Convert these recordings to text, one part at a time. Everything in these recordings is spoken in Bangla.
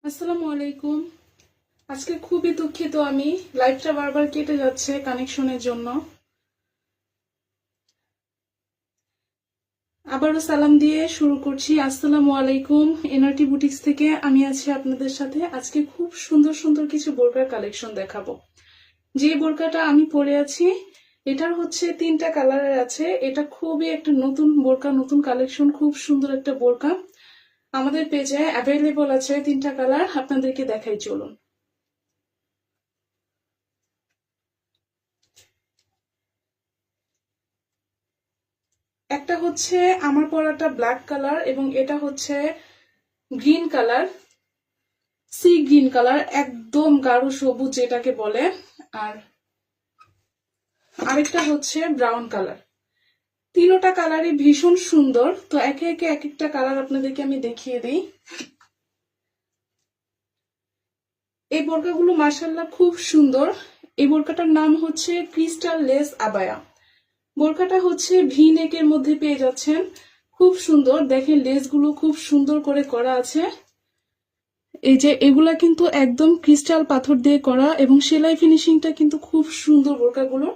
আসসালামু আলাইকুম। আজকে খুবই দুঃখিত, আমি লাইভটা বারবার কেটে যাচ্ছে কানেকশনের জন্য। আবারও সালাম দিয়ে শুরু করছি। আসসালামু আলাইকুম। এনআরটি বুটিক্স থেকে আমি আছি আপনাদের সাথে। আজকে খুব সুন্দর সুন্দর কিছু বোরকার কালেকশন দেখাবো। যে বোরকাটা আমি পরে আছি এটার হচ্ছে 3টা কালারের আছে। এটা খুবই একটা নতুন বোরকা, নতুন কালেকশন, খুব সুন্দর একটা বোরকা। আমাদের পেজে অ্যাভেলেবল আছে 3টা কালার, আপনাদেরকে দেখাই চলুন। একটা হচ্ছে আমার পরাটা ব্ল্যাক কালার এবং এটা হচ্ছে green colour, sea green colour, একদম গাঢ় সবুজ যেটাকে বলে। আর আরেকটা হচ্ছে ব্রাউন কালার। তিনোটা কালারই ভীষণ সুন্দর। তো একে একে এক একটা কালার আপনাদেরকে আমি দেখিয়ে দিই। এই বোরকাগুলো মাশাআল্লাহ খুব সুন্দর। এই বোরকাটার নাম হচ্ছে ক্রিস্টাল লেস আবায়া। বোরকাটা হচ্ছে ভি নেকের মধ্যে পেয়ে যাচ্ছেন, খুব সুন্দর। দেখেন লেসগুলো খুব সুন্দর করে করা আছে। এই যে এগুলা কিন্তু একদম ক্রিস্টাল পাথর দিয়ে করা এবং সেলাই ফিনিশিংটা কিন্তু খুব সুন্দর বোরকাগুলো।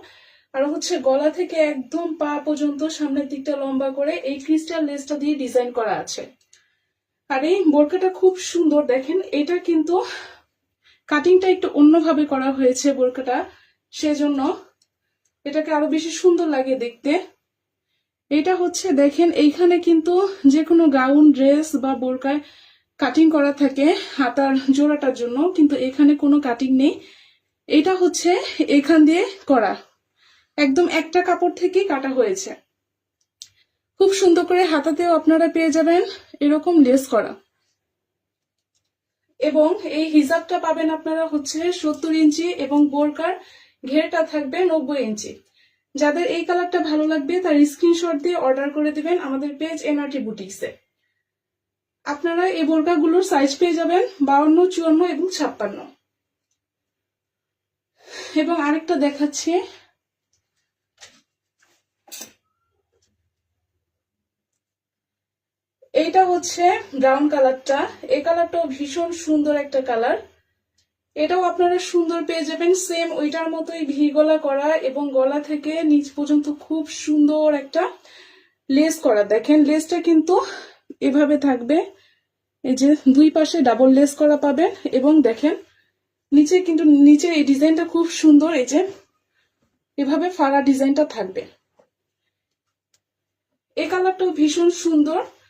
আর হচ্ছে গলা থেকে একদম পা পর্যন্ত সামনের দিকটা লম্বা করে এই ক্রিস্টাল লেসটা দিয়ে ডিজাইন করা আছে। আর এই বোরকাটা খুব সুন্দর। দেখেন এটা কিন্তু কাটিংটা একটু অন্যভাবে করা হয়েছে বোরকাটা, সেজন্য এটাকে আরো বেশি সুন্দর লাগে দেখতে। এটা হচ্ছে দেখেন এইখানে কিন্তু যে কোনো গাউন, ড্রেস বা বোরকায় কাটিং করা থাকে হাতার জোড়াটার জন্য, কিন্তু এখানে কোনো কাটিং নেই। এটা হচ্ছে এখান দিয়ে করা, একদম একটা কাপড় থেকে কাটা হয়েছে। খুব সুন্দর করে হাতাতেও আপনারা পেয়ে যাবেন এরকম লেস করা। এবং এই হিজাবটা পাবেন আপনারা হচ্ছে 70 ইঞ্চি এবং বোরকার ঘেরটা থাকবে 90 ইঞ্চি। যাদের এই কালারটা ভালো লাগবে তার স্ক্রিনশট দিয়ে অর্ডার করে দিবেন আমাদের পেজ এনআরটি বুটিক্সে। আপনারা এই বোরকাগুলোর সাইজ পেয়ে যাবেন 52, 54 এবং 56। এবং আরেকটা দেখাচ্ছি, এইটা হচ্ছে ব্রাউন কালারটা। এই কালারটাও ভীষণ সুন্দর একটা কালার। এটাও আপনারা সুন্দর পেয়ে যাবেন, সেম ওইটার মতোই ভি গলা করা এবং গলা থেকে নিচ পর্যন্ত খুব সুন্দর একটা লেস করা। দেখেন লেসটা কিন্তু এভাবে থাকবে, এই যে দুই পাশে ডাবল লেস করা পাবেন। এবং দেখেন নিচে কিন্তু নিচে এই ডিজাইনটা খুব সুন্দর, এই যে এভাবে ফাড়া ডিজাইনটা থাকবে। এই কালারটাও ভীষণ সুন্দর।